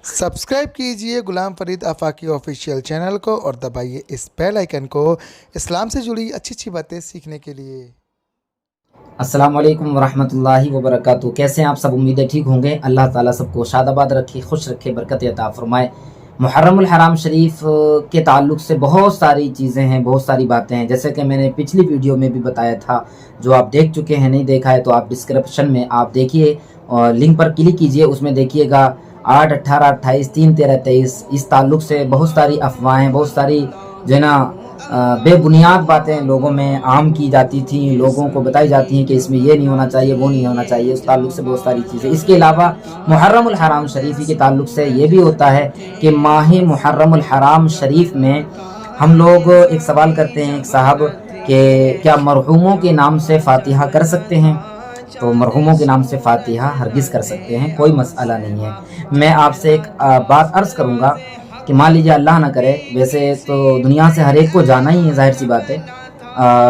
Subscribe कीजिए Ghulam Farid आफाकी official channel को और दबाइए इस बेल आइकन को इस्लाम से जुड़ी अच्छी अच्छी बातें सीखने के लिए। अस्सलाम वालेकुम वरहमतुल्लाहि वबरकातुहू। कैसे हैं आप सब? उम्मीदें ठीक होंगे। अल्लाह ताला सबको शादाबाद रखे, खुश रखे, बरकत अता फरमाए। मुहर्रमुल हराम शरीफ के ताल्लुक़ से बहुत सारी चीज़ें हैं, बहुत सारी बातें हैं। जैसे कि मैंने पिछली वीडियो में भी बताया था, जो आप देख चुके हैं, नहीं देखा है तो आप डिस्क्रिप्शन में आप देखिए और लिंक पर क्लिक कीजिए, उसमें देखिएगा 8, 18, 28, 3, 13, 23 इस ताल्लुक़ से बहुत सारी अफवाहें, बहुत सारी जो है ना बेबुनियाद बातें लोगों में आम की जाती थी, लोगों को बताई जाती हैं कि इसमें ये नहीं होना चाहिए, वो नहीं होना चाहिए। उस ताल्लुक़ से बहुत सारी चीज़ें। इसके अलावा मुहर्रमुल हराम शरीफ के ताल्लुक़ से ये भी होता है कि माह मुहर्रमुल हराम शरीफ में हम लोग एक सवाल करते हैं एक साहब कि क्या मरहूमों के नाम से फ़ातिहा कर सकते हैं? तो मरहूमों के नाम से फ़ातिहा हरगिज़ कर सकते हैं, कोई मसला नहीं है। मैं आपसे एक बात अर्ज़ करूँगा कि मान लीजिए अल्लाह ना करे, वैसे तो दुनिया से हर एक को जाना ही है, जाहिर सी बात है।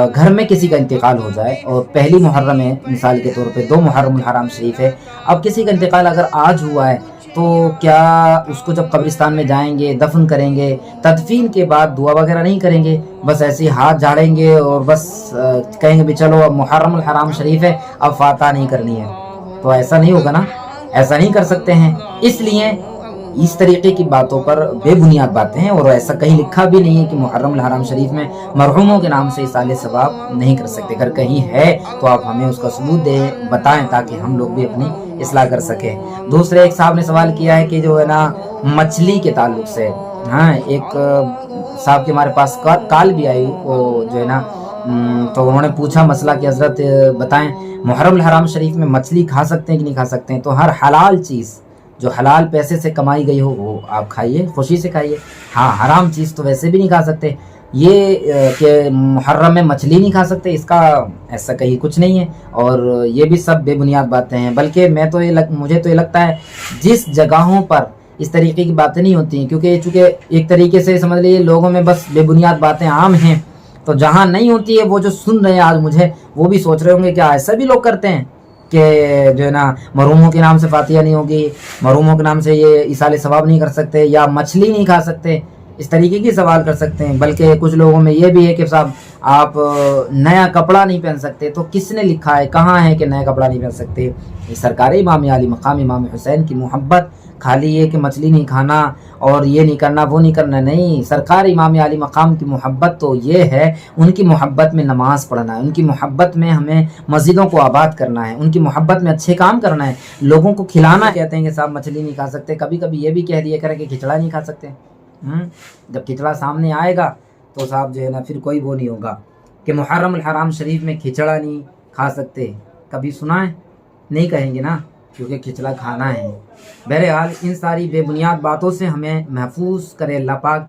घर में किसी का इंतकाल हो जाए और पहली मुहर्रम है, मिसाल के तौर पे 2 मुहर्रमुल हराम शरीफ है, अब किसी का इंतकाल अगर आज हुआ है तो क्या उसको जब कब्रिस्तान में जाएंगे, दफन करेंगे, तदफीन के बाद दुआ वगैरह नहीं करेंगे, बस ऐसे ही हाथ झाड़ेंगे और बस कहेंगे भी चलो अब मुहर्रमुल हराम शरीफ है, अब फातिहा नहीं करनी है? तो ऐसा नहीं होगा ना, ऐसा नहीं कर सकते हैं। इसलिए इस तरीके की बातों पर बेबुनियाद बातें हैं और ऐसा कहीं लिखा भी नहीं है कि मुहर्रमुल हराम शरीफ में मरहूमों के नाम से इसाले सवाब नहीं कर सकते। अगर कहीं है तो आप हमें उसका सबूत दें, बताएं, ताकि हम लोग भी अपनी इस्लाह कर सकें। दूसरे एक साहब ने सवाल किया है कि जो है ना मछली के ताल्लुक से, हाँ, एक साहब के हमारे पास काल भी आई, वो जो है ना तो उन्होंने पूछा मसला कि हज़रत बताएं मुहर्रमुल हराम शरीफ में मछली खा सकते हैं कि नहीं खा सकते हैं? तो हर हलाल चीज़ जो हलाल पैसे से कमाई गई हो वो आप खाइए, खुशी से खाइए। हाँ, हराम चीज़ तो वैसे भी नहीं खा सकते। ये कि मुहर्रम में मछली नहीं खा सकते, इसका ऐसा कहीं कुछ नहीं है। और ये भी सब बेबुनियाद बातें हैं। बल्कि मुझे तो ये लगता है जिस जगहों पर इस तरीके की बातें नहीं होती हैं, क्योंकि चूँकि एक तरीके से समझ लीजिए लोगों में बस बेबुनियाद बातें आम हैं, तो जहाँ नहीं होती है वो जो सुन रहे हैं आज मुझे, वो भी सोच रहे होंगे क्या ऐसा भी लोग करते हैं कि जो है ना मरहूमों के नाम से फातिहा नहीं होगी, मरहूमों के नाम से ये इसाले सवाब नहीं कर सकते, या मछली नहीं खा सकते, इस तरीके की सवाल कर सकते हैं। बल्कि कुछ लोगों में ये भी है कि साहब आप नया कपड़ा नहीं पहन सकते। तो किसने लिखा है, कहाँ है कि नया कपड़ा नहीं पहन सकते? ये सरकार इमाम आली मकाम इमाम हुसैन की मोहब्बत, खाली ये कि मछली नहीं खाना और ये नहीं करना, वो नहीं करना, नहीं। सरकार इमाम आली मकाम की मोहब्बत तो ये है, उनकी मोहब्बत में नमाज़ पढ़ना है, उनकी मोहब्बत में हमें मस्जिदों को आबाद करना है, उनकी मोहब्बत में अच्छे काम करना है, लोगों को खिलाना। कहते हैं कि साहब मछली नहीं खा सकते, कभी कभी ये भी कह दिया करें कि खिचड़ा नहीं खा सकते। जब खिचड़ा सामने आएगा तो साहब जो है ना फिर कोई वो नहीं होगा कि मुहर्रमुल हराम शरीफ में खिचड़ा नहीं खा सकते। कभी सुना है? नहीं कहेंगे ना, क्योंकि खिचड़ा खाना है। बहरहाल इन सारी बेबुनियाद बातों से हमें महफूज करे अल्लाह पाक।